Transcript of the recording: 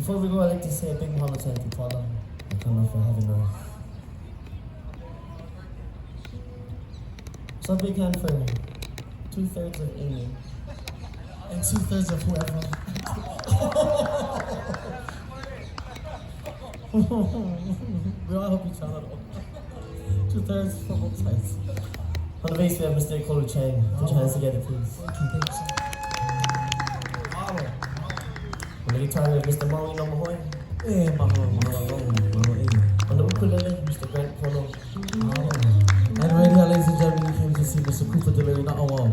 Before we go, I'd like to say a big mahalo to Auntie Paula and Kama for having us. So a big hand for 2/3 of Amy and 2/3 of whoever. We all help each other. 2/3 for both sides. On the base we have Mr. ʻEkolu Chang. Put your hands together, please. On the guitar we have Mr. Maui Namahoe. On the ukulele, Mr. Grant Polo. And right here, ladies and gentlemen, you came to see Mr. Kupu Dalire-Naʻauao.